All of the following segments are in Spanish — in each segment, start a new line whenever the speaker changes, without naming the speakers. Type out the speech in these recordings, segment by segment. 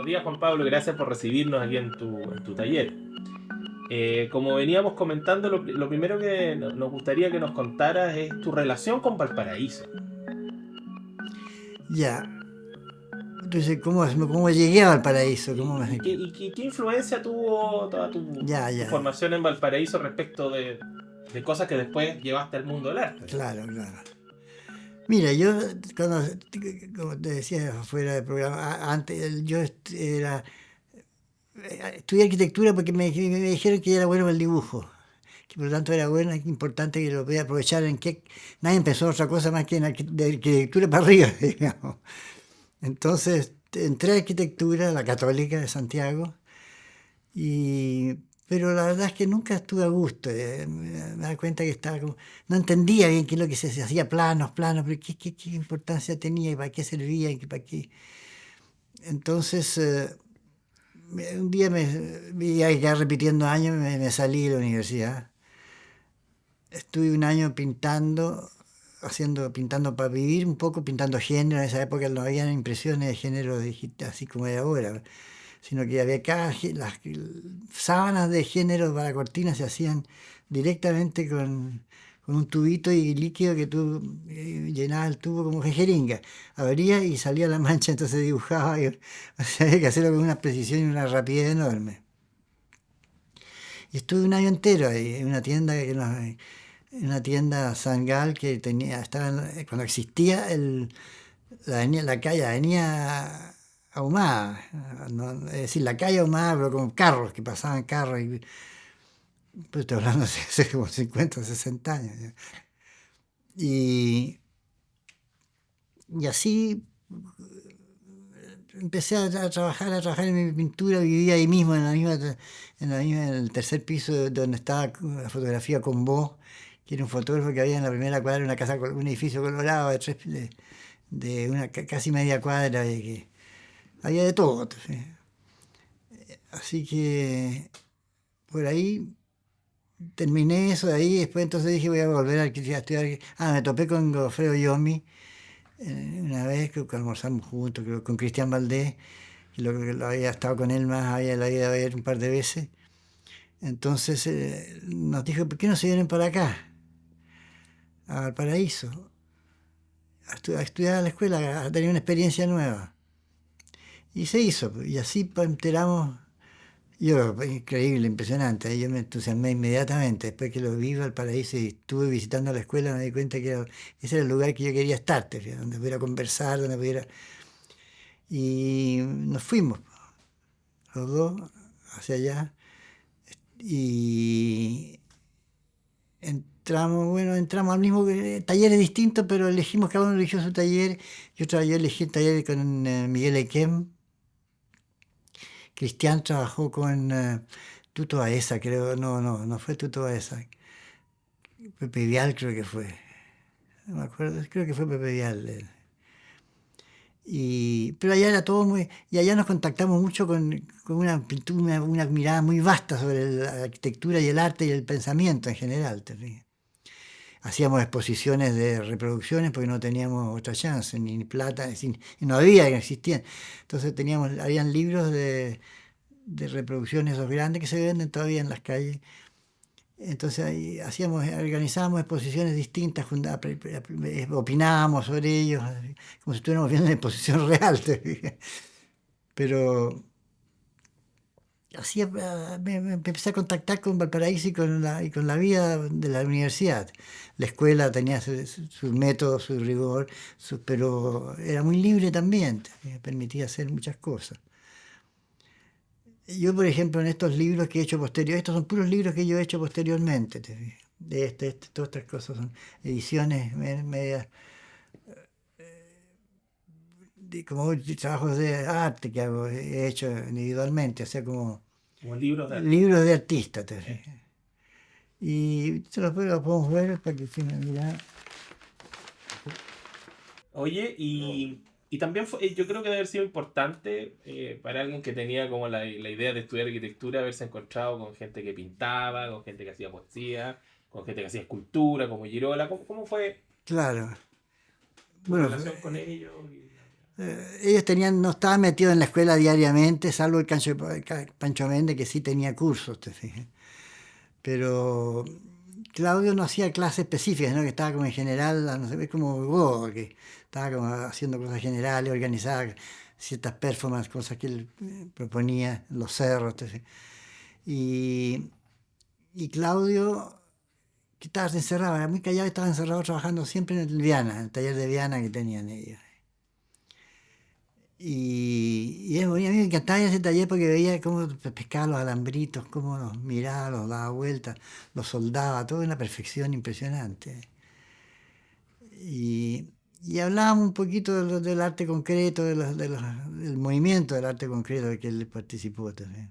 días, Juan Pablo. Gracias por recibirnos aquí en tu taller. Como veníamos comentando, lo primero que nos gustaría que nos contaras es tu relación con Valparaíso.
Ya. Entonces, ¿cómo llegué a Valparaíso?
Sí, ¿y qué influencia tuvo toda
Ya,
tu
ya,
formación en Valparaíso respecto de cosas que después llevaste al mundo del arte?
claro, claro. Mira, yo, cuando, como te decía fuera del programa, antes yo estudié arquitectura porque me dijeron que era bueno para el dibujo, que por lo tanto era bueno, y importante que lo podía aprovechar en que nadie empezó otra cosa más que de arquitectura para arriba, digamos. Entonces entré a arquitectura, la Católica de Santiago, Y, pero la verdad es que nunca estuve a gusto. Me da cuenta que estaba como, no entendía bien qué es lo que se hacía, planos, planos, pero qué importancia tenía y para qué servía y para qué. Entonces, un día ya repitiendo años, me salí de la universidad. Estuve un año pintando, pintando para vivir un poco, pintando género. En esa época no había impresiones de género digital, así como hay ahora, sino que había las sábanas de género para cortinas se hacían directamente con un tubito y líquido que tú llenabas el tubo como que jeringa. Abría y salía la mancha, entonces dibujaba. O sea, había que hacerlo con una precisión y una rapidez enorme. Y estuve un año entero ahí, en una tienda Sangal que tenía, cuando existía la calle Avenida Ahumada, ¿no? Es decir, la calle Ahumada, pero con carros, que pasaban carros, pues estoy hablando hace como 50 o 60 años. ¿Ya? Y, y así empecé a trabajar en mi pintura, vivía ahí mismo, en el tercer piso donde estaba la fotografía con vos, que era un fotógrafo que había en la primera cuadra, un edificio colorado de una casi media cuadra, y que había de todo. ¿Sí? Así que por ahí terminé eso de ahí, después entonces dije voy a volver a estudiar. Me topé con Godofredo Yomi una vez que almorzamos juntos, creo, con Cristian Valdés, que lo había estado con él más, la había ido a ver un par de veces. Entonces nos dijo, ¿por qué no se vienen para acá, a Valparaíso, a estudiar a la escuela, a tener una experiencia nueva? Y se hizo, y así enteramos. Increíble, impresionante. Ahí yo me entusiasmé inmediatamente. Después que lo vi al paraíso y estuve visitando la escuela, me di cuenta que ese era el lugar que yo quería estar, donde pudiera conversar, donde pudiera. Y nos fuimos, los dos, hacia allá. Y entramos al mismo talleres distintos, pero elegimos, cada uno eligió su taller. Yo elegí el taller con Miguel Equem. Cristian trabajó con Tuto Baeza, creo. No fue Tuto Baeza. Pepe Vial creo que fue. No me acuerdo, creo que fue Pepe Vial. Pero allá era todo muy. Y allá nos contactamos mucho con una pintura, una mirada muy vasta sobre la arquitectura y el arte y el pensamiento en general. ¿Te fijas? Hacíamos exposiciones de reproducciones porque no teníamos otra chance, ni plata, y no había, no existían. Entonces habían libros de reproducciones esos grandes que se venden todavía en las calles. Entonces ahí organizábamos exposiciones distintas, opinábamos sobre ellos, como si estuviéramos viendo una exposición real. Pero así me empecé a contactar con Valparaíso y con la vida de la universidad. La escuela tenía su método, su rigor, pero era muy libre también, me permitía hacer muchas cosas. Yo, por ejemplo, en estos libros que he hecho estos son puros libros que yo he hecho posteriormente. Todas estas cosas son ediciones medias, como trabajos de arte que he hecho individualmente, o sea, como
Como libros de arte.
libros de artista.
Sí.
Y los podemos ver para que si me mira.
Oye, y también yo creo que debe haber sido importante para alguien que tenía como la idea de estudiar arquitectura, haberse encontrado con gente que pintaba, con gente que hacía poesía, con gente que hacía escultura, como Girola. ¿Cómo fue
Claro.
tu
Bueno,
relación con ellos?
Ellos no estaban metidos en la escuela diariamente, salvo Pancho Méndez, que sí tenía cursos, te fijas. Pero Claudio no hacía clases específicas, ¿no? Que estaba como en general, no sé, es como vos, que estaba como haciendo cosas generales, organizaba ciertas performances, cosas que él proponía, los cerros, te fijas. Y, y Claudio, que estaba encerrado, era muy callado, estaba encerrado trabajando siempre en el Viana, en el taller de Viana que tenían ellos. A mí me encantaba ese taller porque veía cómo pescaba los alambritos, cómo los miraba, los daba vueltas, los soldaba, todo en una perfección impresionante. Y, y hablábamos un poquito del arte concreto, del movimiento del arte concreto de que él participó también.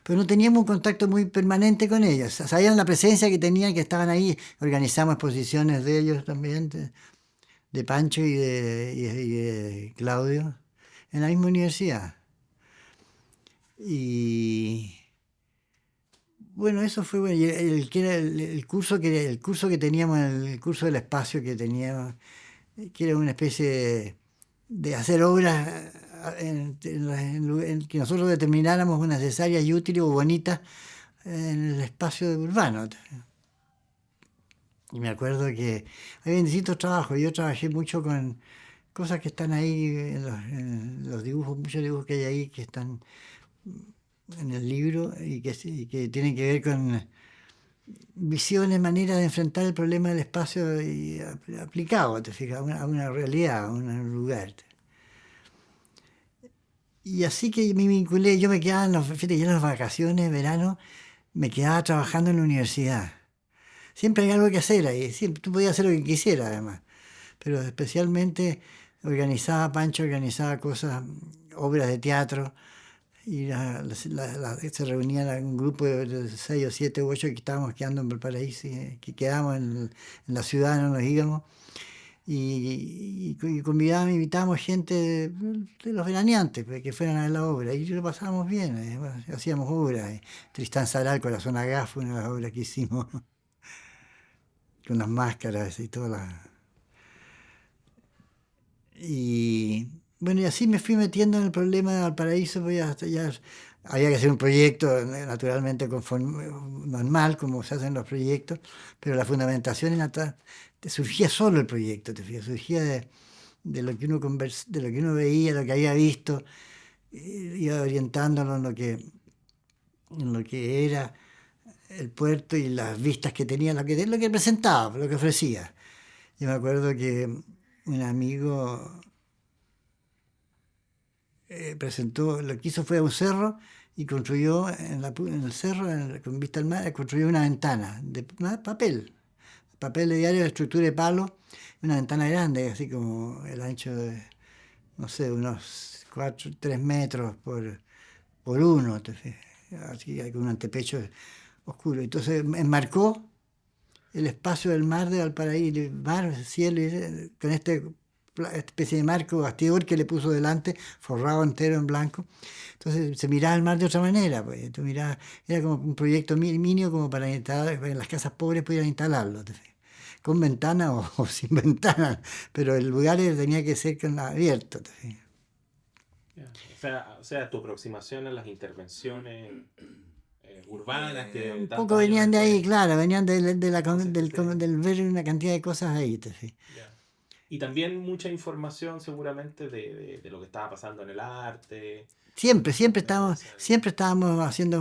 Pero no teníamos un contacto muy permanente con ellos. Sabían la presencia que tenían, que estaban ahí. Organizamos exposiciones de ellos también, de Pancho y de Claudio, en la misma universidad. Y bueno, eso fue bueno. Que era el curso que teníamos, el curso del espacio que teníamos, que era una especie de hacer obras en que nosotros determináramos necesarias y útiles o bonitas en el espacio urbano. Y me acuerdo que había distintos trabajos. Yo trabajé mucho con cosas que están ahí en los dibujos, muchos dibujos que hay ahí que están en el libro y que tienen que ver con visiones, maneras de enfrentar el problema del espacio aplicado, te fijas, a una realidad, a un lugar. Y así que me vinculé, yo me quedaba fíjate, yo en las vacaciones, verano, me quedaba trabajando en la universidad. Siempre hay algo que hacer ahí, siempre, tú podías hacer lo que quisieras además, pero especialmente Pancho organizaba cosas, obras de teatro, y se reunían un grupo de 6 o 7 u 8 que estábamos quedando en Valparaíso, que quedábamos en la ciudad, no nos íbamos, y convidábamos, invitábamos gente de los veraneantes pues, que fueran a ver la obra, y lo pasábamos bien, bueno, hacíamos obras. Tristán Zaral con la zona GAF fue una de las obras que hicimos, con las máscaras y todas las... Y bueno, y así me fui metiendo en el problema de Valparaíso, pues ya había que hacer un proyecto naturalmente normal, como se hacen los proyectos, pero la fundamentación surgía solo el proyecto, te fijas, surgía de lo que uno de lo que uno veía, lo que había visto, iba orientándolo en lo que era el puerto y las vistas que tenía, lo que presentaba, lo que ofrecía. Yo me acuerdo que un amigo presentó, lo que hizo fue a un cerro y construyó en el cerro, con vista al mar, construyó una ventana de papel de diario de estructura de palo, una ventana grande, así como el ancho de, no sé, unos 3 metros por 1, así con un antepecho oscuro. Entonces enmarcó el espacio del mar de Valparaíso, el mar, el cielo, con esta especie de marco bastidor que le puso delante, forrado entero en blanco. Entonces se miraba el mar de otra manera, pues. Tú mirabas, era como un proyecto mínimo como para instalar, en las casas pobres pudieran instalarlo, con ventana o sin ventana, pero el lugar tenía que ser abierto.
O sea, tu aproximación a las intervenciones urbanas que
Un
tantos
poco
años
venían de ahí,
después.
claro, venían
Entonces,
del ver una cantidad de cosas ahí.
ya. Y también mucha información seguramente de lo que estaba pasando en el arte.
Siempre estábamos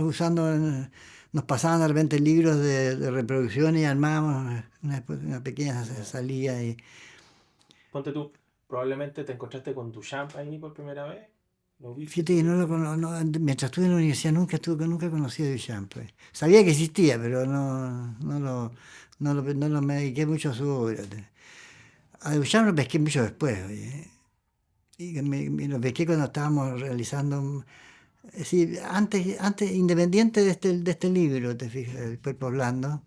usando, nos pasaban de repente libros de reproducción y armábamos una pequeña salida.
Ponte tú, probablemente te encontraste con Duchamp ahí por primera vez. ¿Lo viste?
Fíjate que mientras estuve en la universidad nunca conocí a Duchamp. Pues. Sabía que existía, pero no me dediqué mucho a su obra. A Duchamp lo pesqué mucho después. Oye. Y lo pesqué cuando estábamos realizando... Es decir, antes, independiente de este libro, te fijas, El cuerpo blando,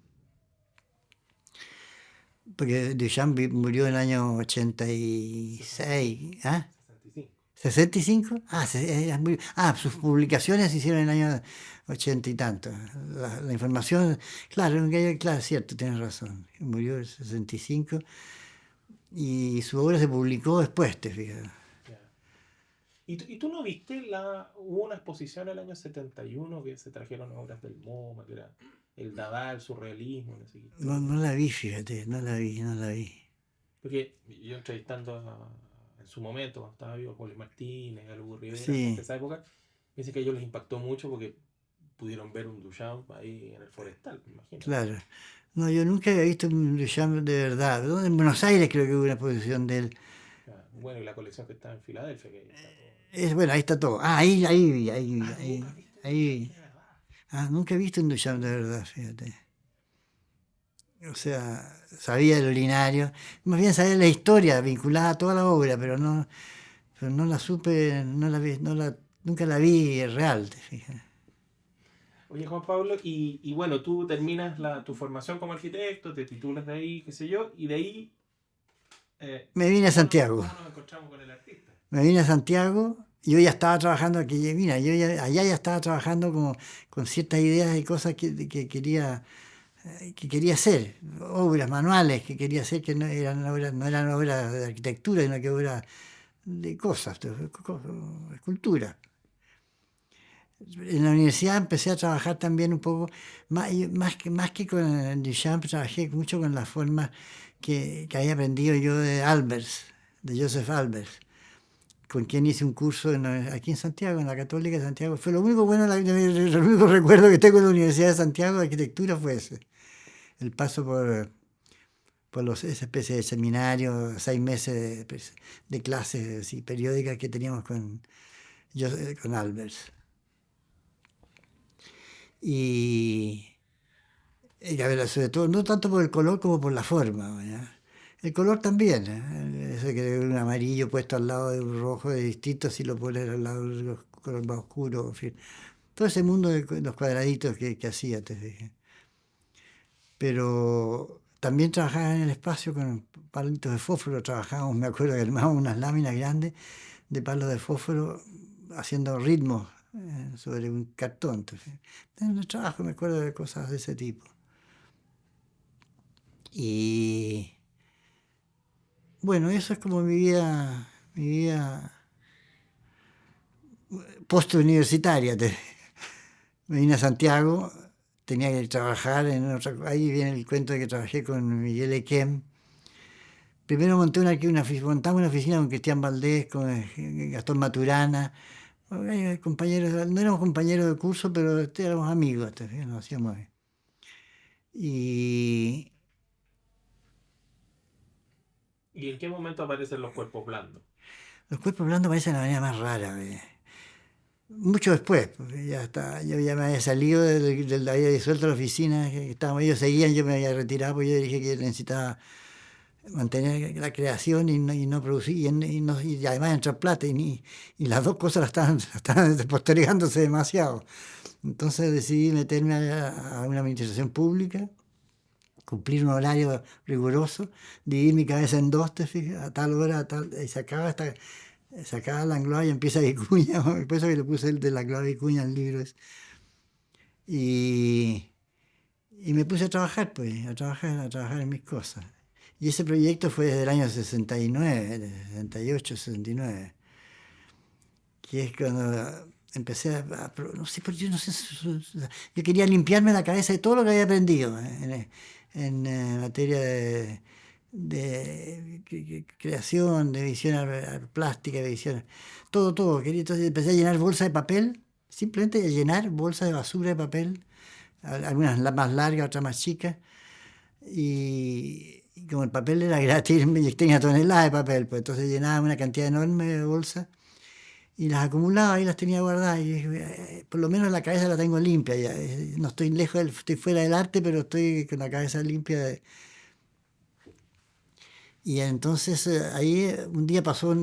porque Duchamp murió en el año 86, ¿ah?
65.
¿65? Sus publicaciones se hicieron en el año 80 y tanto. La información, claro, es cierto, tienes razón. Murió en el 65. y su obra se publicó después, te fijas.
Ya. Y tú no viste hubo una exposición el año 71 que se trajeron obras del MoMA, que era el Dada, el surrealismo, no sé qué
No,
historia.
no la vi, fíjate, no la vi.
Porque yo entrevistando en su momento, cuando estaba vivo, Poli Martínez, a Lugo Rivera, gente de
Sí,
esa época, me dice que a ellos les impactó mucho porque pudieron ver un Duchamp ahí en el Forestal, me imagino.
claro. No, yo nunca había visto un Duchamp de verdad. ¿Dónde? En Buenos Aires creo que hubo una exposición de él.
Ya, bueno, y la colección que está en Filadelfia, que está todo.
Bueno, ahí está todo. Ah, ahí vi,
Ah, nunca has visto un Duchamp
ahí.
de verdad.
Ah, nunca he visto un Duchamp de verdad, fíjate. O sea, sabía el urinario. Más bien sabía la historia vinculada a toda la obra, pero no la supe, no la vi, nunca la vi real, te fijas.
Oye, Juan Pablo, y bueno, tú terminas tu formación como arquitecto, te titulas de ahí, qué sé yo, y de ahí,
Me vine a Santiago.
¿cómo nos encontramos con el artista?
Me vine a Santiago. Yo ya estaba trabajando aquí, mira, allá ya estaba trabajando con ciertas ideas y cosas que quería hacer, obras manuales que quería hacer que no eran obras de arquitectura, sino que obras de cosas, escultura. En la universidad empecé a trabajar también un poco, más que con el Duchamp, trabajé mucho con las formas que había aprendido yo de Albers, de Joseph Albers, con quien hice un curso aquí en Santiago, en la Católica de Santiago. Fue lo único bueno, el único recuerdo que tengo de la Universidad de Santiago de Arquitectura fue ese, el paso por esa especie de seminario, 6 meses de clases así, periódicas que teníamos con Albers. Y, a ver, sobre todo, no tanto por el color como por la forma, ¿verdad? El color también, ¿eh? Eso que un amarillo puesto al lado de un rojo es distinto si lo pones al lado de un color más oscuro, en fin. Todo ese mundo de los cuadraditos que hacía, te dije. Pero también trabajaba en el espacio con palitos de fósforo, trabajábamos, me acuerdo que armábamos unas láminas grandes de palos de fósforo haciendo ritmos sobre un cartón. Entonces, en el trabajo me acuerdo de cosas de ese tipo. Y bueno, eso es como mi vida post-universitaria. Me vine a Santiago, tenía que trabajar en otra. Ahí viene el cuento de que trabajé con Miguel Equem. Primero montamos una oficina con Cristian Valdés, con Gastón Maturana, compañeros, no éramos compañeros de curso, pero éramos amigos, nos hacíamos bien. Y
¿Y en qué momento aparecen los cuerpos blandos?
los cuerpos blandos parecen la manera más rara. Mucho después, porque yo ya me había salido, había disuelto la oficina, ellos seguían, yo me había retirado, porque yo dije que necesitaba mantener la creación y no producir, y además entrar plata, y las dos cosas la estaban postergándose demasiado. Entonces decidí meterme a una administración pública, cumplir un horario riguroso, dividir mi cabeza en dos, te fijas, a tal hora, y se acaba Langlois y empieza Vicuña, por eso que le puse el de Langlois Vicuña al libro ese. Y, y me puse a trabajar, pues, a trabajar en mis cosas. Y ese proyecto fue desde el año 69, 68, 69, que es cuando empecé no sé, yo no sé, yo quería limpiarme la cabeza de todo lo que había aprendido en materia de creación, de visión plástica, de visión, todo. Entonces empecé a llenar bolsas de papel, simplemente a llenar bolsas de basura de papel, algunas más largas, otras más chicas, y como el papel era gratis, tenía toneladas de papel, pues entonces llenaba una cantidad enorme de bolsas y las acumulaba y las tenía guardadas. Y por lo menos la cabeza la tengo limpia ya. No estoy lejos, estoy fuera del arte, pero estoy con la cabeza limpia. Y entonces ahí un día pasó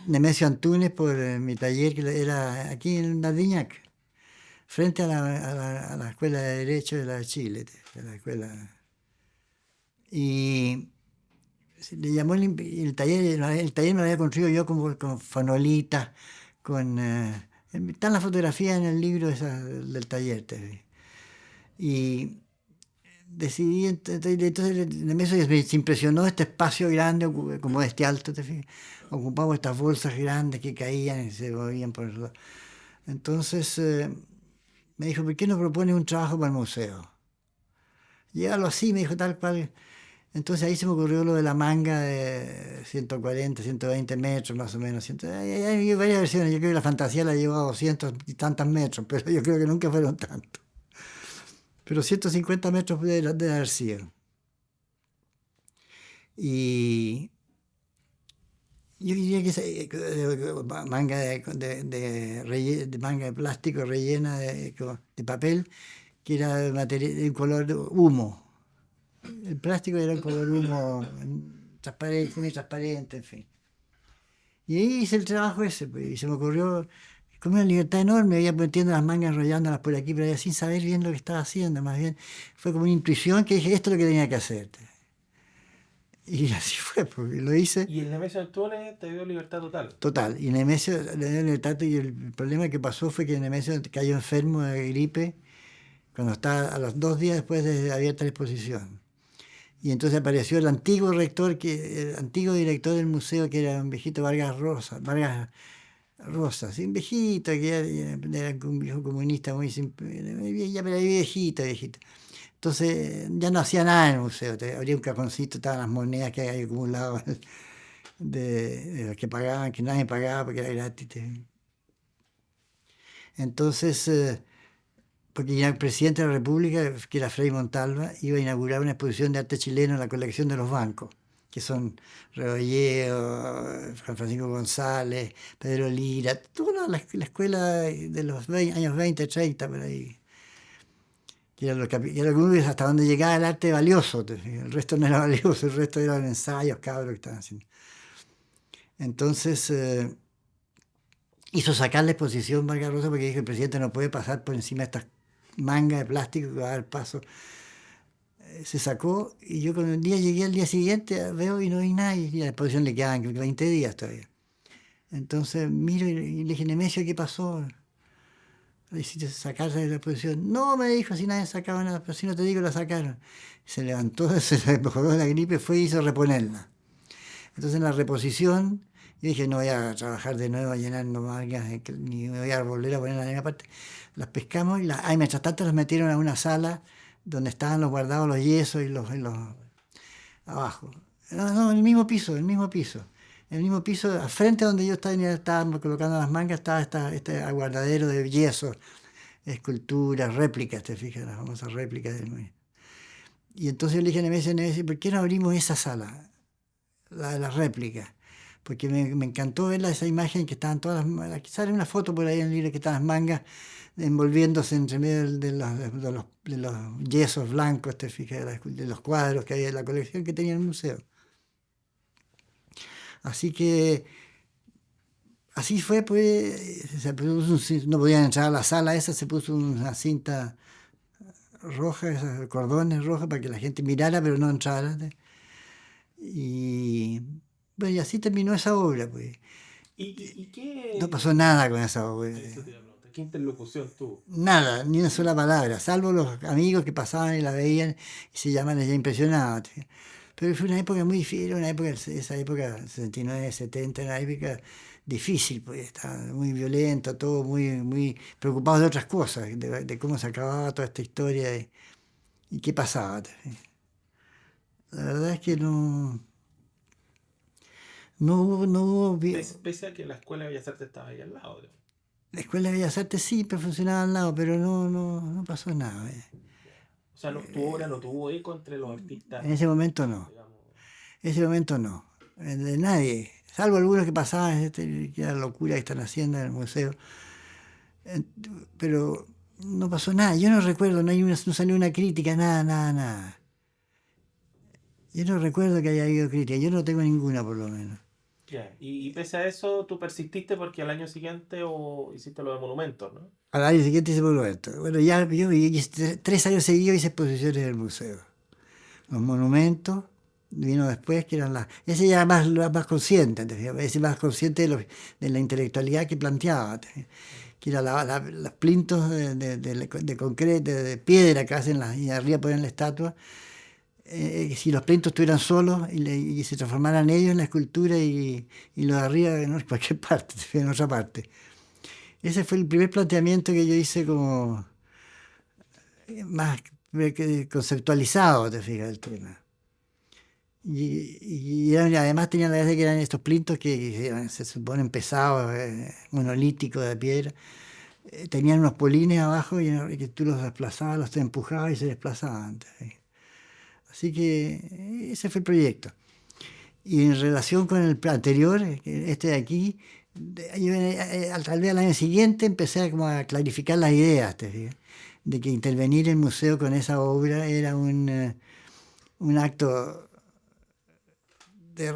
Nemesio Antunes por mi taller, que era aquí en Nardiñac, frente a la Escuela de Derecho de la de Chile, de la escuela. Y le llamó el taller me lo había construido yo con fanolitas, están las fotografías en el libro del taller. Y decidí, entonces Nemesio se impresionó este espacio grande, como este alto, ¿te fijas? Ocupamos estas bolsas grandes que caían y se movían por el lado. Entonces me dijo, ¿por qué no propones un trabajo para el museo? Llévalo así, me dijo tal cual. Entonces ahí se me ocurrió lo de la manga de 140, 120 metros más o menos. Hay varias versiones, yo creo que la fantasía la llevó a 200 y tantos metros, pero yo creo que nunca fueron tantos. Pero 150 metros de haber sido. Y yo diría que manga manga de plástico rellena de papel, que era de un color humo. El plástico era un color humo transparente, semi-transparente, en fin. Y ahí hice el trabajo ese, pues, y se me ocurrió con una libertad enorme, iba metiendo las mangas, enrollándolas por aquí, pero allá, sin saber bien lo que estaba haciendo, más bien fue como una intuición que dije, esto es lo que tenía que hacer. Y así fue, porque lo hice.
Y el Nemesio Antunes te dio libertad total.
Total, y Nemesio le dio libertad, y el problema que pasó fue que Nemesio cayó enfermo de gripe cuando estaba a los 2 días después de abierta la exposición. Y entonces apareció el antiguo rector, el antiguo director del museo, que era un viejito Vargas Rosas, un viejito, que era un viejo comunista muy simple, ya pero viejito. Entonces ya no hacía nada en el museo, abría un cajoncito, estaban las monedas que hay acumuladas de los que pagaban, que nadie pagaba porque era gratis. Entonces, porque ya el presidente de la República, que era Frei Montalva, iba a inaugurar una exposición de arte chileno en la colección de los bancos, que son Rebolleo, Juan Francisco González, Pedro Lira, toda la escuela de los años 20, 30, por ahí. Que era lo que hasta donde llegaba el arte valioso, el resto no era valioso, el resto eran ensayos, cabros que estaban haciendo. Entonces hizo sacar la exposición Vargas Rosa porque dijo, el presidente no puede pasar por encima de estas mangas de plástico que va a dar paso. Se sacó y yo cuando llegué al día siguiente, veo y no vi nada, y a la exposición le quedaban 20 días todavía. Entonces miro y le dije, Nemesio, ¿qué pasó? Le hiciste sacarse de la exposición. No, me dijo, si nadie sacaba nada, pero si no te digo, la sacaron. Se levantó, se le mejoró la gripe, fue y hizo reponerla. Entonces en la reposición, yo dije, no voy a trabajar de nuevo a llenar mangas, ni voy a volver a ponerla en ninguna parte. Las pescamos y mientras tanto las metieron a una sala donde estaban guardados los yesos y los abajo. No, en el mismo piso, En el mismo piso, al frente donde yo estaba colocando las mangas, estaba este aguardadero de yesos, esculturas, réplicas, te fijas, las famosas réplicas del... Y entonces yo le dije a Nemesio, ¿por qué no abrimos esa sala? La de las réplicas, porque me encantó ver esa imagen que estaban todas las, sale una foto por ahí en el libro que están las mangas envolviéndose entre medio de los yesos blancos, te fijas, de los cuadros que había en la colección que tenía el museo. Así que así fue, pues no podían entrar a la sala esa, se puso una cinta roja, esos cordones rojos para que la gente mirara pero no entrara. Y bueno, y así terminó esa obra, pues.
¿Y qué?
No pasó nada con esa obra.
¿Qué interlocución tuvo?
Nada, ni una sola palabra, salvo los amigos que pasaban y la veían y se llaman ya impresionados. Pero fue una época muy difícil, esa época, 69, 70, una época difícil, pues estaba muy violento, todo muy preocupado de otras cosas, de cómo se acababa toda esta historia y qué pasaba. La verdad es que no hubo...
Pese a que la Escuela de Bellas Artes estaba ahí al lado.
La Escuela de Bellas Artes sí, pero funcionaba al lado, pero no pasó nada.
O sea, tu obra no tuvo eco entre los artistas.
En ese momento no.
Digamos.
En ese momento no. De nadie. Salvo algunos que pasaban, que era locura que están haciendo en el museo. Pero no pasó nada. Yo no recuerdo, no salió una crítica, nada. Yo no recuerdo que haya habido crítica. Yo no tengo ninguna, por lo menos.
Yeah. Y pese a eso, tú persististe porque al año siguiente hiciste lo de monumentos, ¿no?
Al año siguiente hice Monumentos. Bueno, ya yo 3 años seguidos hice exposiciones en el museo. Los monumentos, vino después, que eran ese ya era más consciente, ¿te fijas? Ese más consciente de la intelectualidad que planteaba, ¿te fijas? Que era los plintos de concreto, de piedra que hacen y arriba ponen la estatua. Si los plintos estuvieran solos y se transformaran ellos en la escultura y los de arriba en cualquier parte, en otra parte. Ese fue el primer planteamiento que yo hice como más conceptualizado, te fijas, el tema. Además tenían la idea de que eran estos plintos que se suponen pesados, monolíticos de piedra. Tenían unos polines abajo y que tú los desplazabas, los empujabas y se desplazaban. Así que ese fue el proyecto. Y en relación con el anterior, este de aquí, tal vez al año siguiente empecé como a clarificar las ideas, ¿te fijas? De que intervenir el museo con esa obra era un acto de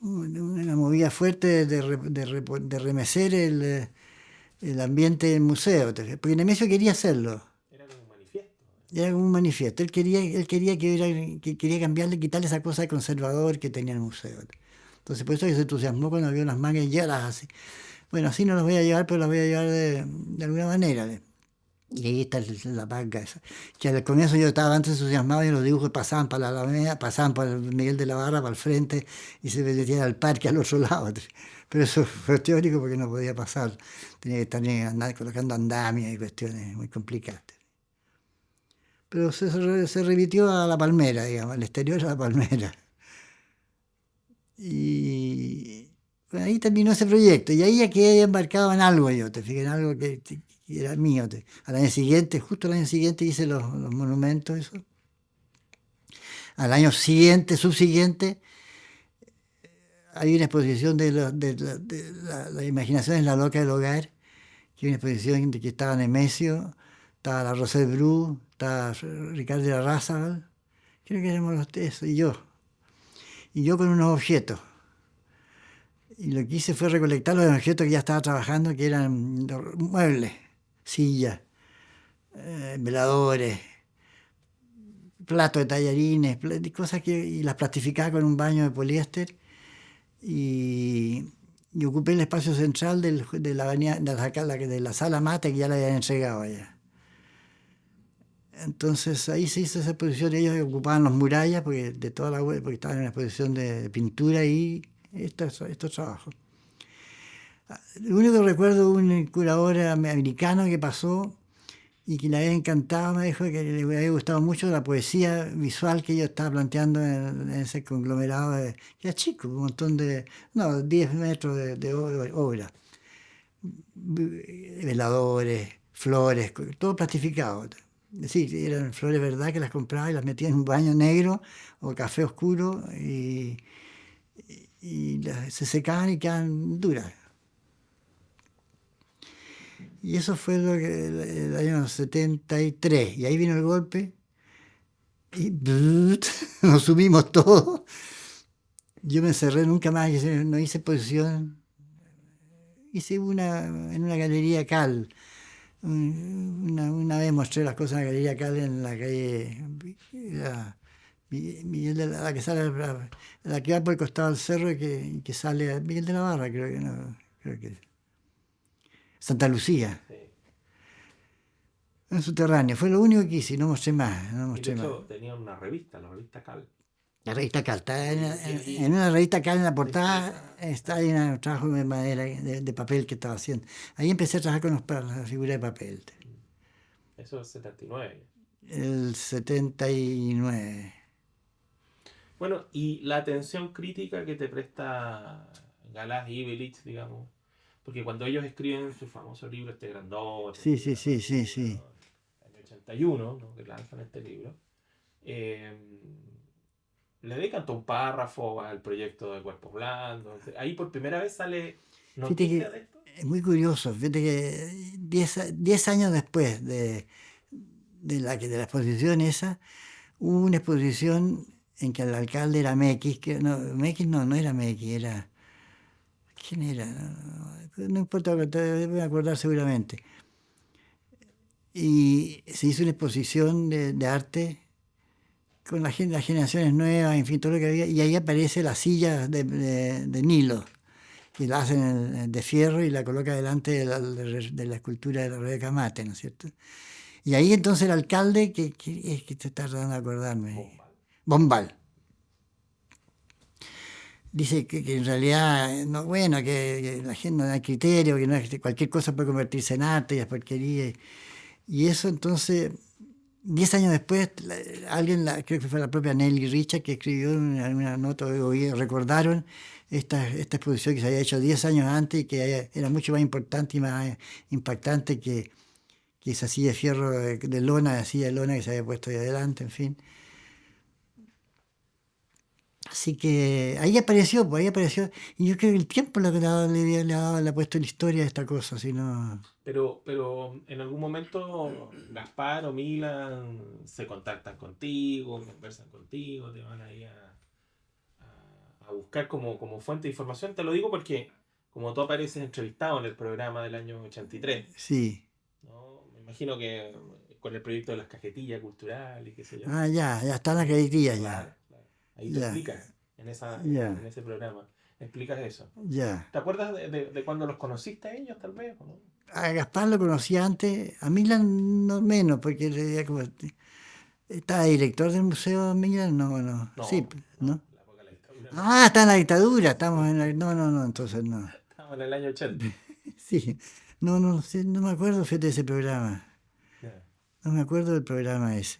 una movida fuerte de remecer el ambiente del museo, porque Nemesio quería hacerlo.
Era como un manifiesto.
Era como un manifiesto. Que quería cambiarle, quitarle esa cosa de conservador que tenía el museo. Entonces, por eso que se entusiasmó cuando vio las mangas y ya las hace. Bueno, así no las voy a llevar, pero las voy a llevar de alguna manera. Y ahí está la manga esa. Que con eso yo estaba antes entusiasmado y los dibujos pasaban para la Alameda, pasaban por el Miguel de la Barra, para el frente, y se metían al parque al otro lado. Pero eso fue teórico porque no podía pasar. Tenía que estar colocando andamios y cuestiones muy complicadas. Pero se remitió a la palmera, digamos, al exterior a la palmera. Y bueno, ahí terminó ese proyecto. Y ahí ya quedé embarcado en algo yo, te fijas, en algo que era mío. Al año siguiente, justo al año siguiente hice los monumentos, eso. Al año siguiente, subsiguiente, hay una exposición de la imaginación es la loca del hogar, que es una exposición que estaba Nemesio, estaba la Rosette Bru, estaba Ricardo de la Razabal, creo que éramos los tres, y yo. Y yo con unos objetos. Y lo que hice fue recolectar los objetos que ya estaba trabajando, que eran muebles, sillas, veladores, platos de tallarines, cosas y las plastificaba con un baño de poliéster y ocupé el espacio central de la avenida, de la sala mate que ya la habían entregado allá. Entonces ahí se hizo esa exposición, ellos ocupaban las murallas porque estaban en una exposición de pintura y estos trabajos. Lo único que recuerdo un curador americano que pasó y que le había encantado, me dijo que le había gustado mucho la poesía visual que yo estaba planteando en ese conglomerado, que era chico, un montón 10 metros de obra. Veladores, flores, todo plastificado. Sí, eran flores verdad que las compraba y las metía en un baño negro o café oscuro y se secaban y quedaban duras. Y eso fue el año 73. Y ahí vino el golpe y nos sumimos todos. Yo me encerré, nunca más no hice exposición. Hice en una galería Cal. Una vez mostré las cosas en la galería Cal en la calle Miguel de la que sale la que va por el costado del cerro y que sale a Miguel de la Barra, creo que Santa Lucía.
Sí.
En subterráneo, fue lo único que hice, no mostré más. No
Y
mostré
de
más.
hecho tenía una revista, la revista Cal.
La revista Cal, está
Sí.
en una revista Cal en la portada, está ahí un trabajo de madera, de papel que estaba haciendo. Ahí empecé a trabajar con las figuras de papel.
Eso es 79.
El 79.
Bueno, y la atención crítica que te presta Galás y Ibelitz, digamos. Porque cuando ellos escriben su famoso libro, este grandote,
Sí.
el año 81, ¿no? Que lanzan este libro, le dedican todo un párrafo al proyecto de Cuerpos Blandos. Ahí por primera vez sale
Fíjate
noticia
que
de esto.
es muy curioso, fíjate que 10 años después de la exposición esa, hubo una exposición en que el alcalde era Mequis, Mequis no era Mequis, era... ¿Quién era? No importa, te voy a acordar seguramente. Y se hizo una exposición de arte con las generaciones nuevas, en fin, todo lo que había, y ahí aparece la silla de Nilo, que la hacen de fierro y la coloca delante de la escultura de la Rebeca Mate, ¿no es cierto? Y ahí entonces el alcalde, que es que te está tratando de acordarme,
Bombal.
Bombal, dice que en realidad, no, bueno, que la gente no da criterio, que no es, que cualquier cosa puede convertirse en arte y es porquería. Y eso entonces, 10 años después, alguien, creo que fue la propia Nelly Richard, que escribió una nota, recordaron esta exposición que se había hecho 10 años antes y que era mucho más importante y más impactante que esa silla de fierro de lona, la silla de lona que se había puesto ahí adelante, en fin. Así que ahí apareció, pues ahí apareció. Y yo creo que el tiempo lo que le ha puesto la historia a esta cosa, si no.
Pero en algún momento Gaspar o Milan se contactan contigo, conversan contigo, te van ahí a buscar como fuente de información. Te lo digo porque como tú apareces entrevistado en el programa del año 83,
Sí.
¿no? Me imagino que con el proyecto de las cajetillas culturales, qué sé yo.
Ah, ya están las creditillas
Claro,
ya.
claro. Ahí tú
Ya,
explicas en
ya,
ese programa, explicas eso.
ya.
¿Te acuerdas de cuando los conociste a ellos, tal vez? ¿O no?
A Gaspar lo conocí antes, a Milan no menos, porque estaba director del museo Milan, no. Sí,
No, no,
¿no?
la época de la dictadura no.
Ah, está en la dictadura, estamos en la. No, entonces no.
Estamos en el año 80.
Sí, no sé, no me acuerdo, fíjate, de ese programa.
Ya.
No me acuerdo del programa ese.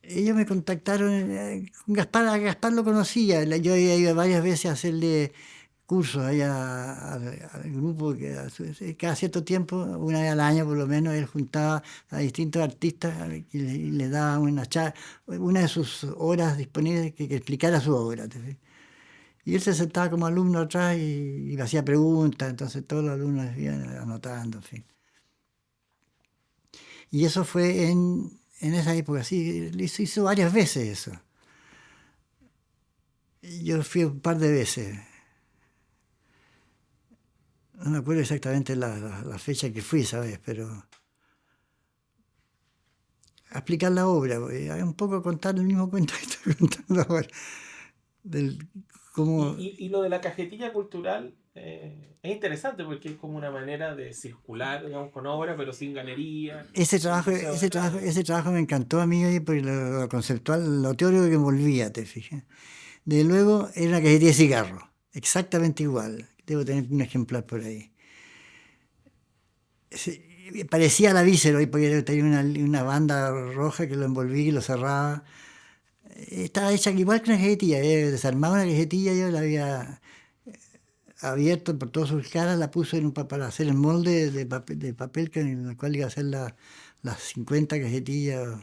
Ellos me contactaron, con Gaspar, a Gaspar lo conocía, yo había ido varias veces a hacerle cursos allá al grupo, que cada cierto tiempo, una vez al año por lo menos, él juntaba a distintos artistas y le daba una de sus horas disponibles que explicara su obra. ¿Te fijas? Y él se sentaba como alumno atrás y me hacía preguntas, entonces todos los alumnos iban anotando, en fin. Y eso fue en esa época, sí, hizo varias veces eso. Yo fui un par de veces, no me acuerdo exactamente la fecha que fui, ¿sabes? Pero a explicar la obra, porque hay un poco contar el mismo cuento que estoy contando ahora, del cómo
Y lo de la cajetilla cultural es interesante porque es como una manera de circular, digamos, con obra, pero sin galería, sin museo detrás.
ese trabajo me encantó a mí porque lo conceptual, lo teórico que envolvía, te fijas. De luego era una cajetilla de cigarro, exactamente igual. Debo tener un ejemplar por ahí. Parecía la víscera, porque tenía una banda roja que lo envolvía y lo cerraba. Estaba hecha igual que una cajetilla, desarmaba una cajetilla, yo la había abierto por todas sus caras, la puse para hacer el molde de papel en el cual iba a hacer las 50 cajetillas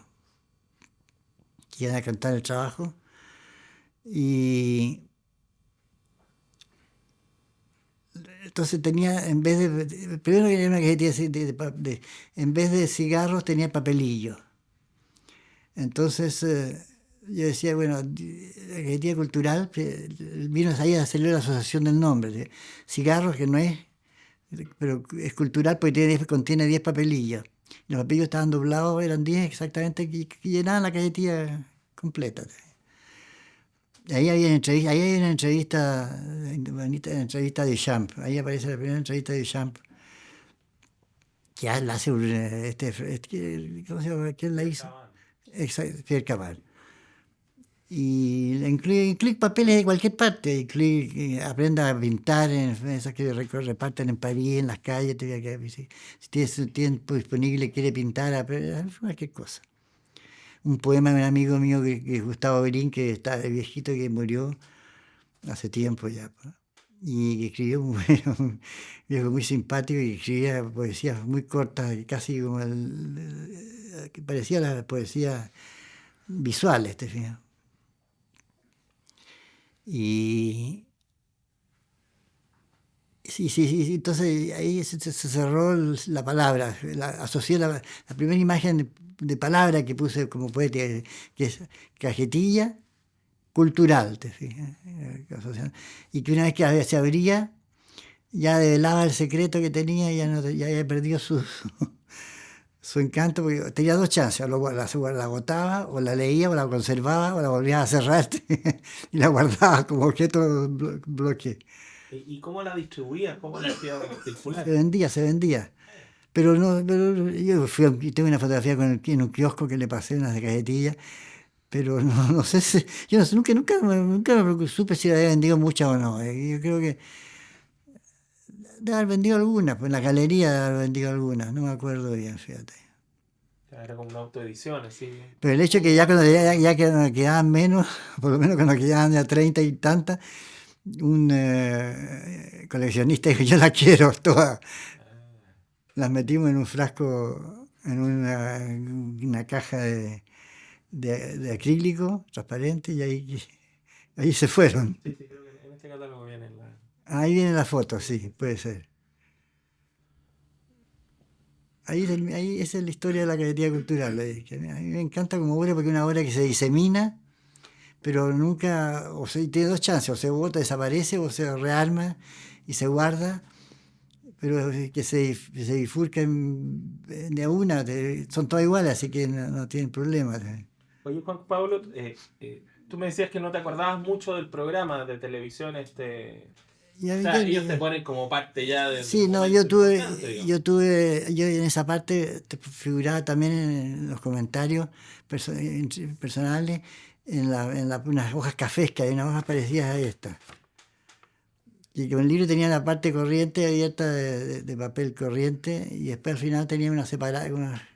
que iban a cantar el trabajo. Y entonces tenía, en vez primero que era una cajetilla en vez de cigarros tenía papelillo. Entonces yo decía, bueno, la cajetilla cultural, vino ahí a hacerle la asociación del nombre. Cigarros, que no es, pero es cultural porque contiene 10 papelillos. Los papelillos estaban doblados, eran 10 exactamente, que llenaban la cajetilla completa. Ahí hay una entrevista, bonita entrevista de Champ. Ahí aparece la primera entrevista de Champ. Que la hace ¿cómo se llama? ¿Quién la hizo?
Cercaban.
Pierre Cabal. Y incluye papeles de cualquier parte, incluye aprenda a pintar en esas que reparten en París, en las calles, si tiene su tiempo disponible, quiere pintar, cualquier cosa. Un poema de un amigo mío que es Gustavo Berín, que está el viejito que murió hace tiempo ya, pues, y que escribió un viejo muy simpático y escribía poesías muy cortas, casi como que parecía la poesía visual, este fin. Y sí, entonces ahí se cerró la palabra, asocié la primera imagen de palabra que puse como poeta, que es cajetilla cultural, te fijas, y que una vez que se abría, ya develaba el secreto que tenía, ya, no, ya había perdido su encanto, porque tenía dos chances, la botaba, o la leía, o la conservaba, o la volvía a cerrar y la guardaba como objeto bloque.
¿Y cómo la distribuías? ¿Cómo la hacías
Se
circular?
vendía, se vendía. Pero yo y tengo una fotografía en un kiosco que le pasé unas de cajetillas, pero no, no sé si, yo no sé, nunca supe si la había vendido muchas o no. Yo creo que de haber vendido algunas, pues en la galería de haber vendido algunas, no me acuerdo bien, fíjate.
Era como una autoedición, así.
Pero el hecho es que ya cuando ya que nos quedaban menos, por lo menos cuando quedaban ya 30 y tantas, un coleccionista dijo, yo las quiero todas.
Ah,
Las metimos en un frasco, en una caja de acrílico transparente y ahí se fueron.
sí, sí, creo que en este catálogo viene la...
Ahí viene la foto, sí, puede ser. Ahí esa es la historia de la cajetilla cultural. Que a mí me encanta como obra porque es una obra que se disemina, pero nunca, o sea, tiene dos chances, o se bota, desaparece, o se rearma y se guarda, pero que se bifurca de a una, son todas iguales, así que no tienen problema.
Oye, Juan Pablo, tú me decías que no te acordabas mucho del programa de televisión este...
Y a
O
mí
sea, ellos te
que,
ponen como parte ya de un
sí, no,
momento importante, digamos.
yo en esa parte figuraba también en los comentarios personales, unas hojas cafés, que hay unas hojas parecidas a estas. Y que el libro tenía la parte corriente abierta de papel corriente y después al final tenía una separada,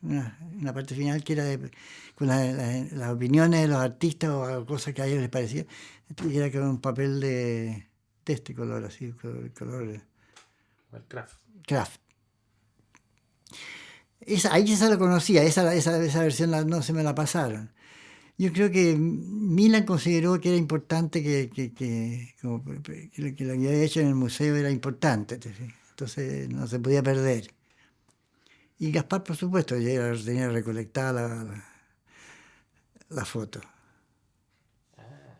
una parte final que era con las opiniones de los artistas o cosas que a ellos les parecía. Y era con un papel de este color, así, color
El craft.
craft. Ahí esa la conocía, esa versión no se me la pasaron. Yo creo que Milan consideró que era importante que lo que había hecho en el museo era importante, ¿te fijas? Entonces no se podía perder. Y Gaspar, por supuesto, ya tenía recolectada la foto.
Ah,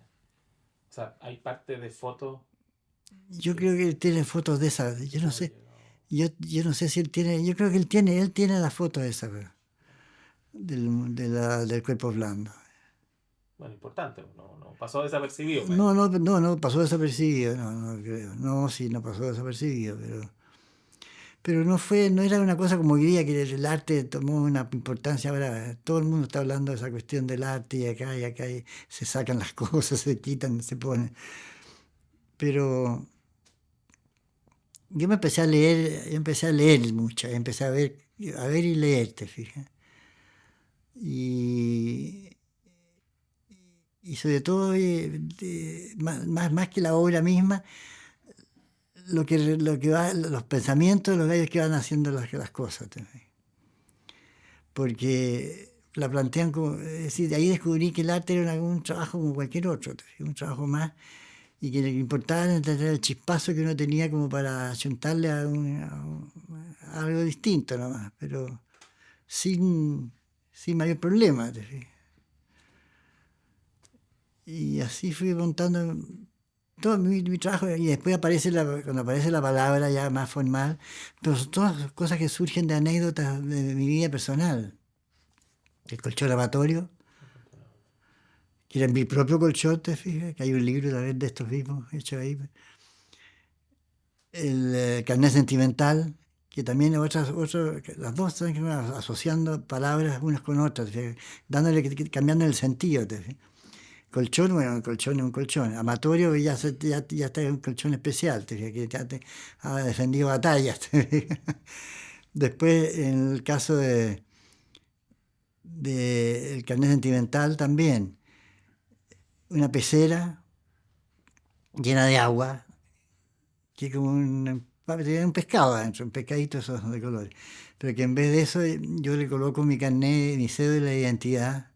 o sea, hay parte de fotos
Yo
que...
creo que él tiene fotos de esas, yo no sé,
Oye, no.
yo no sé si él tiene, yo creo que él tiene la foto esa, del cuerpo blando.
Bueno, importante, no, no pasó desapercibido,
No,
parece.
no, no, no pasó desapercibido, no, no creo. No, sí, no pasó desapercibido, pero no era una cosa como hoy día que el arte tomó una importancia. Ahora todo el mundo está hablando de esa cuestión del arte y acá y se sacan las cosas, se quitan, se ponen. Pero yo empecé a leer mucho, empecé a ver y leer, te fijas. Y, y sobre todo, más que la obra misma, los pensamientos de los gallos que van haciendo las cosas. Porque la plantean como, es decir, de ahí descubrí que el arte era un trabajo como cualquier otro, un trabajo más, y que lo que importaba era tener el chispazo que uno tenía como para ayuntarle a algo distinto nomás, pero sin mayor problema. Y así fui montando todo mi trabajo, y después cuando aparece la palabra ya más formal, pero son todas cosas que surgen de anécdotas de mi vida personal. El colchón lavatorio, que era mi propio colchón, te fijas, que hay un libro también de estos mismos hecho ahí. El carnet sentimental, que también las dos están asociando palabras unas con otras, te fijas, cambiando el sentido. Te fijas. Colchón, bueno, el colchón es un colchón. Amatorio ya está en un colchón especial, te fijas, que ya te ha defendido batallas. Te fijas. Después, en el caso de el carnet sentimental también, una pecera llena de agua, que es como tiene un pescado adentro, un pescadito esos de colores. Pero que en vez de eso yo le coloco mi carnet, mi cédula de identidad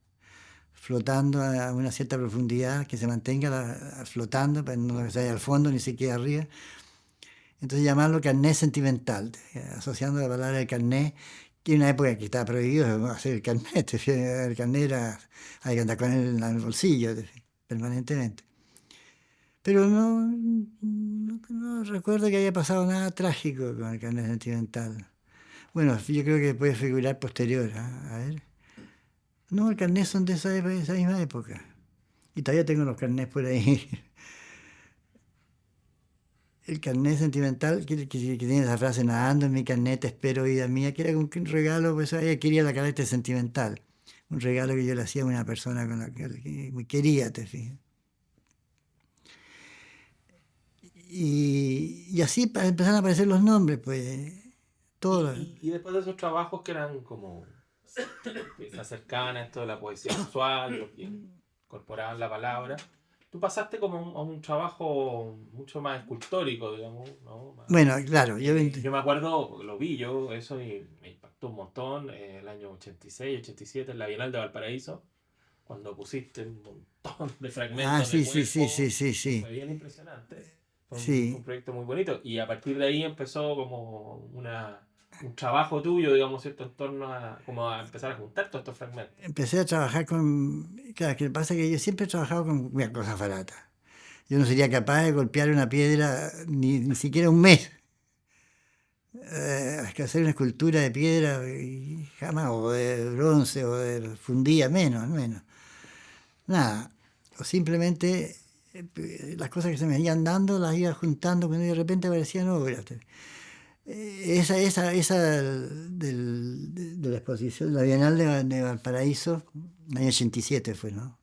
flotando a una cierta profundidad, que se mantenga flotando, para no se vaya al fondo ni se quede arriba. Entonces llamarlo carnet sentimental, asociando la palabra de carnet, que en una época que estaba prohibido hacer el carnet, el carnet era, hay que andar con él en el bolsillo permanentemente. Pero no recuerdo que haya pasado nada trágico con el carnet sentimental. Bueno, yo creo que puede figurar posterior. ¿Ah? A ver. No, el carnet son de esa misma época. Y todavía tengo los carnets por ahí. El carnet sentimental, que tiene esa frase, nadando en mi carnet, te espero, vida mía, que era un regalo, pues ella quería la carácter sentimental. Un regalo que yo le hacía a una persona con la que me quería, te fijas. Y así empezaron a aparecer los nombres, pues, todos.
Y después de esos trabajos que eran como que se acercaban a esto de la poesía visual, porque incorporaban la palabra, tú pasaste como a un trabajo mucho más escultórico, digamos, ¿no?
Bueno, claro,
Yo me acuerdo, lo vi yo, eso y me impactó un montón, el año 86, 87, en la Bienal de Valparaíso, cuando pusiste un montón de fragmentos de
sí, sí, sí,
cuerpo,
sí, sí, sí.
fue bien impresionante. Fue un
Sí,
proyecto muy bonito y a partir de ahí empezó como un trabajo tuyo, digamos, ¿cierto? En torno a, como a empezar a juntar todos estos fragmentos.
empecé a trabajar con... Claro, que pasa que yo siempre he trabajado con mira, cosas baratas. Yo no sería capaz de golpear una piedra ni siquiera un mes. Es que hacer una escultura de piedra y jamás, o de bronce, o de fundía, menos. Nada. O simplemente las cosas que se me iban dando las iba juntando cuando de repente aparecían obras. Esa de la exposición, la Bienal de Valparaíso, en el año 87 fue, ¿no?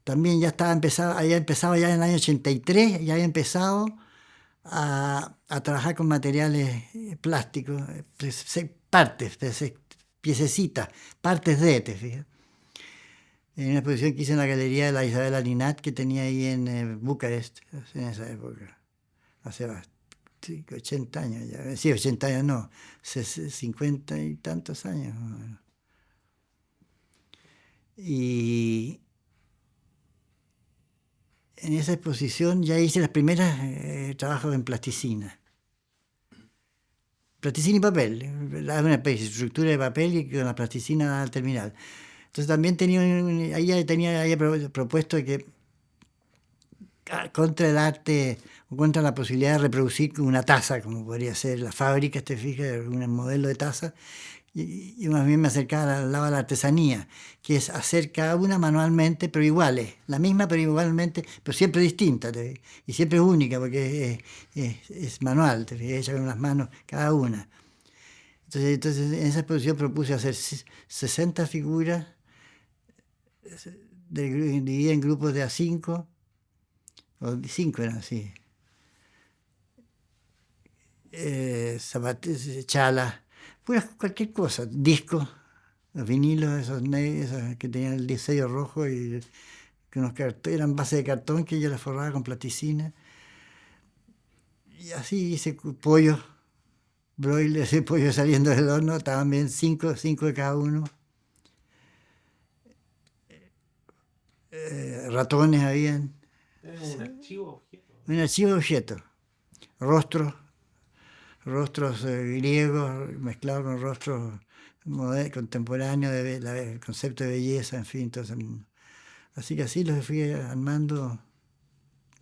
También ya estaba empezado, había empezado ya en el año 83, ya había empezado a trabajar con materiales plásticos, partes, piececitas, partes de, te fijas. En una exposición que hice en la galería de la Isabel Alinat que tenía ahí en Bucarest, en esa época, hace 80 años ya, sí, 80 años no, 50 y tantos años. Y en esa exposición ya hice las primeras trabajos en plasticina. Plasticina y papel, una especie de estructura de papel y con la plasticina al terminal. Entonces también había propuesto que contra el arte o contra la posibilidad de reproducir una taza, como podría ser la fábrica, te fijas, un modelo de taza, y más bien me acercaba al lado de la artesanía, que es hacer cada una manualmente, pero iguales, la misma pero igualmente, pero siempre distinta, y siempre única, porque es manual, te fijas, hecha con las manos cada una. Entonces en esa exposición propuse hacer 60 figuras divididas en grupos de A5, o 5 eran así, zapatos, chalas, cualquier cosa, discos, los vinilos, esos que tenían el sello rojo y que eran base de cartón que yo las forraba con plasticina. Y así hice pollos, broiler, ese pollo saliendo del horno, estaban bien cinco de cada uno. Ratones habían.
Es un archivo objeto.
Un archivo de objetos, rostros, griegos mezclados con rostros contemporáneos, el concepto de belleza, en fin. Entonces, así que así los fui armando.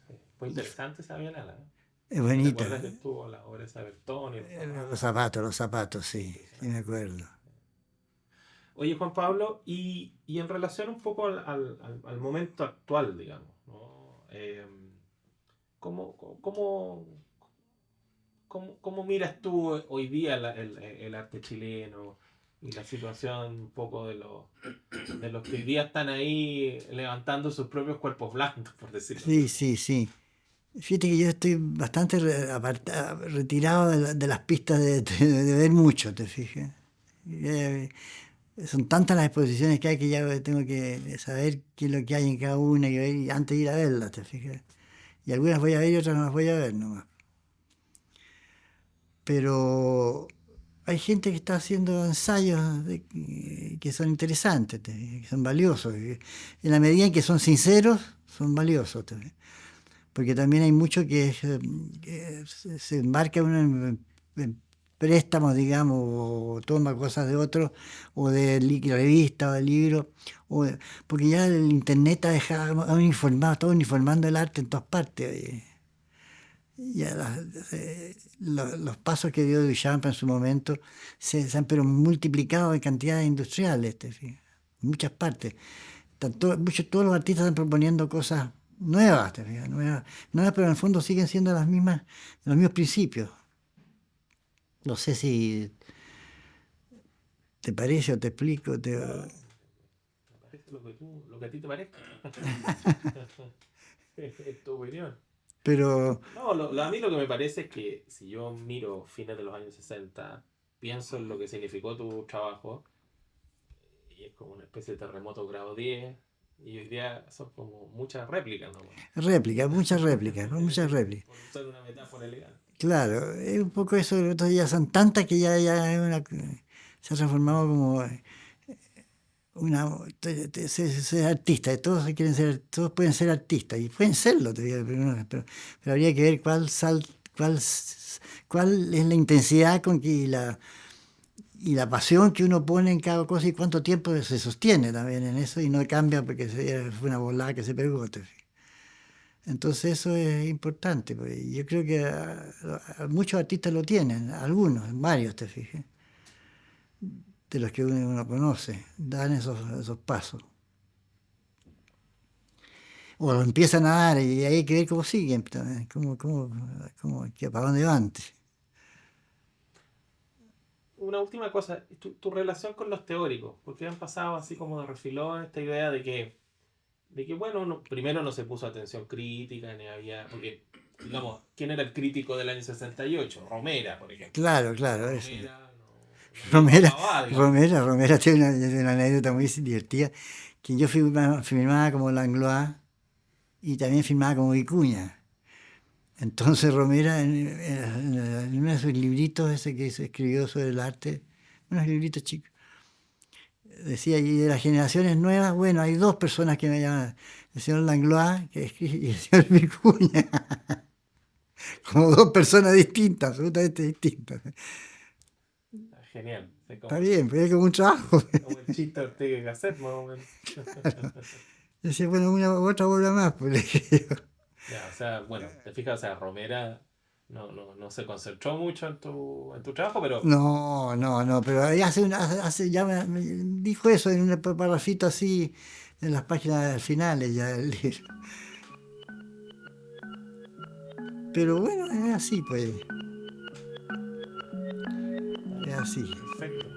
Sí. Fue interesante esa Bienal, ¿eh?
Es
¿Te
bonita.
acuerdas que estuvo la obra esa Bertón y
Los zapatos, sí me acuerdo.
Oye, Juan Pablo, y en relación un poco al momento actual, digamos, ¿no? ¿Cómo, cómo, cómo miras tú hoy día el arte chileno y la situación un poco de los que hoy día están ahí levantando sus propios cuerpos blancos, por decirlo así?
Sí. Fíjate que yo estoy bastante retirado de las pistas de ver mucho, te fijas. Son tantas las exposiciones que hay que ya tengo que saber qué es lo que hay en cada una y antes de ir a verlas, te fijas. Y algunas voy a ver y otras no las voy a ver nomás. Pero hay gente que está haciendo ensayos que son interesantes, que son valiosos. En la medida en que son sinceros, son valiosos. Porque también hay mucho que se embarca uno en préstamos, digamos, o toma cosas de otros, o de revista o de libro, porque ya el internet ha dejado, todo uniformando el arte en todas partes. ya los pasos que dio Duchamp en su momento se han pero multiplicado en cantidades industriales, ¿te fijas? En muchas partes. Todos los artistas están proponiendo cosas nuevas, ¿te fijas? Nuevas, pero en el fondo siguen siendo las mismas, los mismos principios. No sé si te parece o te explico.
Me parece lo que a ti te parezca. Es tu opinión.
Pero
No, a mí lo que me parece es que si yo miro fines de los años 60, pienso en lo que significó tu trabajo, y es como una especie de terremoto grado 10, y hoy día son como muchas réplicas nomás.
réplicas, muchas réplicas.
Por usar una metáfora elegante.
Claro, es un poco eso, otros ya son tantas que ya se ha transformado como una ser artista, todos pueden ser artistas, y pueden serlo, te digo, pero habría que ver cuál es la intensidad y la pasión que uno pone en cada cosa y cuánto tiempo se sostiene también en eso y no cambia porque fue una volada que se pegó. Entonces eso es importante, porque yo creo que muchos artistas lo tienen, algunos, varios, te fijas, de los que uno conoce, dan esos pasos. O lo empiezan a dar y hay que ver cómo siguen, también, para dónde van.
Una última cosa, tu relación con los teóricos, porque han pasado así como de refilón esta idea de que bueno, primero no se puso atención crítica, ni había, porque, digamos, ¿quién era el crítico del año 68? Romera, por ejemplo.
Claro, eso.
Romera no le
Romera,
papá, digamos.
Romera tiene una anécdota muy divertida, que yo firmaba como Langlois y también firmaba como Vicuña. Entonces Romera, en uno de sus libritos ese que se escribió sobre el arte, unos libritos chicos, decía, y de las generaciones nuevas, bueno, hay dos personas que me llaman, el señor Langlois que escribe, y el señor Vicuña, como dos personas distintas, absolutamente distintas.
Genial. Es
Está bien, pero es como un trabajo.
como el chiste de Ortega y Gasset, más o menos.
Decía, bueno, otra obra más, pues le dije yo.
Ya, o sea, bueno, te fijas, o sea, Romera no se concentró mucho en tu trabajo, pero
No, pero ahí ya me dijo eso en un parrafito así, en las páginas finales ya del libro. Pero bueno, es así, pues, es así.
perfecto.